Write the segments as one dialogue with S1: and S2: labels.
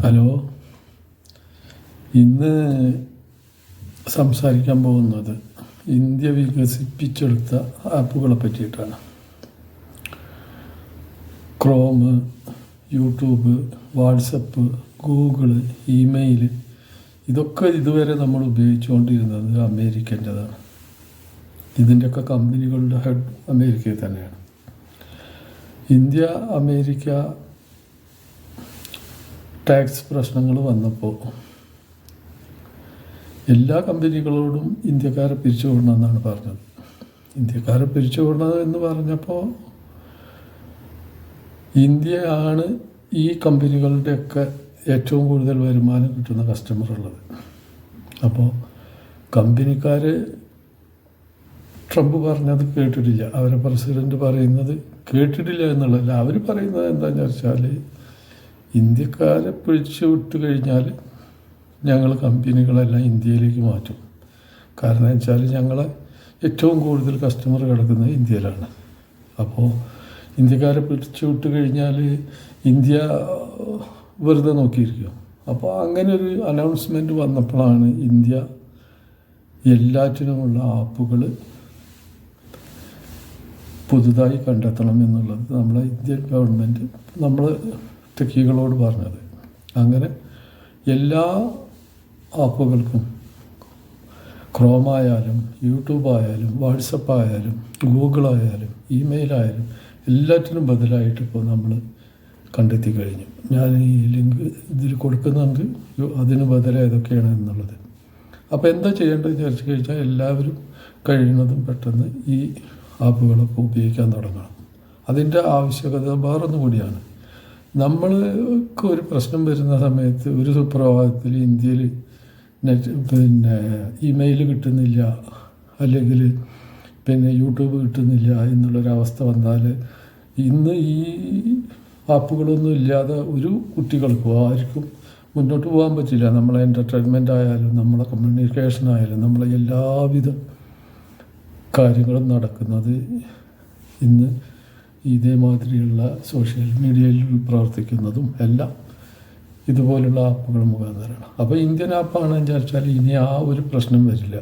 S1: Hello, ഇന്ന് സംസാരിക്കാൻ പോകുന്നത് ഇന്ത്യ വികസിപ്പിച്ചെടുത്ത ആപ്പുകളെ പറ്റിയിട്ടാണ്. Chrome, YouTube, WhatsApp, Google, email, ഇതൊക്കെ ഇതുവരെ നമ്മൾ ഉപയോഗിച്ചുകൊണ്ടിരുന്നത് അമേരിക്കൻ്റെതാണ്. ഇതിൻ്റെയൊക്കെ കമ്പനികളുടെ ഹെഡ് അമേരിക്കയിൽ തന്നെയാണ്. ഇന്ത്യ അമേരിക്ക ടാക്സ് പ്രശ്നങ്ങൾ വന്നപ്പോൾ എല്ലാ കമ്പനികളോടും ഇന്ത്യക്കാരെ പിരിച്ചുവിടണമെന്നാണ് പറഞ്ഞത്. ഇന്ത്യക്കാരെ പിരിച്ചുവിടണം എന്ന് പറഞ്ഞപ്പോൾ ഇന്ത്യയാണ് ഈ കമ്പനികളുടെയൊക്കെ ഏറ്റവും കൂടുതൽ വരുമാനം കിട്ടുന്ന കസ്റ്റമർ ഉള്ളത്. അപ്പോൾ കമ്പനിക്കാർ ട്രംപ് പറഞ്ഞത് കേട്ടിട്ടില്ല, അവരെ പ്രസിഡന്റ് പറയുന്നത് കേട്ടിട്ടില്ല എന്നുള്ളതല്ല. അവർ പറയുന്നത് എന്താണെന്ന് വെച്ചാൽ ഇന്ത്യക്കാരെ പിടിച്ചു വിട്ട് കഴിഞ്ഞാൽ ഞങ്ങൾ കമ്പനികളെല്ലാം ഇന്ത്യയിലേക്ക് മാറ്റും. കാരണം വെച്ചാൽ ഞങ്ങളെ ഏറ്റവും കൂടുതൽ കസ്റ്റമർ കിടക്കുന്നത് ഇന്ത്യയിലാണ്. അപ്പോൾ ഇന്ത്യക്കാരെ പിടിച്ചു വിട്ട് കഴിഞ്ഞാൽ ഇന്ത്യ വെറുതെ നോക്കിയിരിക്കും. അപ്പോൾ അങ്ങനെ ഒരു അനൗൺസ്മെൻറ്റ് വന്നപ്പോഴാണ് ഇന്ത്യ എല്ലാറ്റിനുമുള്ള ആപ്പുകൾ പുതുതായി കണ്ടെത്തണം എന്നുള്ളത് നമ്മളെ ഇന്ത്യൻ ഗവൺമെൻറ് നമ്മൾ ടെക്കികളോട് പറഞ്ഞത്. അങ്ങനെ എല്ലാ ആപ്പുകൾക്കും ക്രോമായാലും യൂട്യൂബായാലും വാട്സപ്പായാലും ഗൂഗിളായാലും ഇമെയിലായാലും എല്ലാറ്റിനും ബദലായിട്ട് ഇപ്പോൾ നമ്മൾ കണ്ടെത്തി കഴിഞ്ഞു. ഞാൻ ഈ ലിങ്ക് ഇതിൽ കൊടുക്കുന്നുണ്ട്, അതിന് ബദൽ ഏതൊക്കെയാണ് എന്നുള്ളത്. അപ്പോൾ എന്താ ചെയ്യേണ്ടത് വിചാരിച്ചു കഴിഞ്ഞാൽ എല്ലാവരും കഴിയുന്നതും പെട്ടെന്ന് ഈ ആപ്പുകളൊക്കെ ഉപയോഗിക്കാൻ തുടങ്ങണം. അതിൻ്റെ ആവശ്യകത വേറൊന്നും കൂടിയാണ്. നമ്മൾക്ക് ഒരു പ്രശ്നം വരുന്ന സമയത്ത് ഒരു സുപ്രഭാതത്തിൽ ഇന്ത്യയിൽ ഇമെയിൽ കിട്ടുന്നില്ല, അല്ലെങ്കിൽ യൂട്യൂബ് കിട്ടുന്നില്ല എന്നുള്ളൊരവസ്ഥ വന്നാൽ ഇന്ന് ഈ ആപ്പുകളൊന്നും ഇല്ലാതെ ഒരു കുട്ടികൾക്കും ആർക്കും മുന്നോട്ട് പോകാൻ പറ്റില്ല. നമ്മളെ എൻ്റർടൈൻമെൻ്റ് ആയാലും നമ്മളെ കമ്മ്യൂണിക്കേഷൻ ആയാലും നമ്മളെ എല്ലാവിധ കാര്യങ്ങളും നടക്കുന്നത് ഇന്ന് ഇതേമാതിരിയുള്ള സോഷ്യൽ മീഡിയയിൽ പ്രവർത്തിക്കുന്നതും എല്ലാം ഇതുപോലുള്ള ആപ്പുകൾ മുഖാന്തരമാണ്. അപ്പോൾ ഇന്ത്യൻ ആപ്പാണെന്ന് വിചാരിച്ചാൽ ഇനി ആ ഒരു പ്രശ്നം വരില്ല.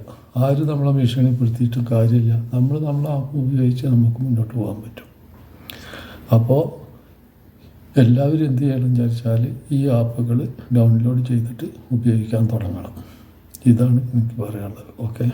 S1: ആരും നമ്മളെ ഭീഷണിപ്പെടുത്തിയിട്ടും കാര്യമില്ല. നമ്മളെ ആപ്പ് ഉപയോഗിച്ച് നമുക്ക് മുന്നോട്ട് പോകാൻ പറ്റും. അപ്പോൾ എല്ലാവരും എന്ത് ചെയ്യണം വിചാരിച്ചാൽ ഈ ആപ്പുകൾ ഡൗൺലോഡ് ചെയ്തിട്ട് ഉപയോഗിക്കാൻ തുടങ്ങണം. ഇതാണ് എനിക്ക് പറയാനുള്ളത്. ഓക്കെ.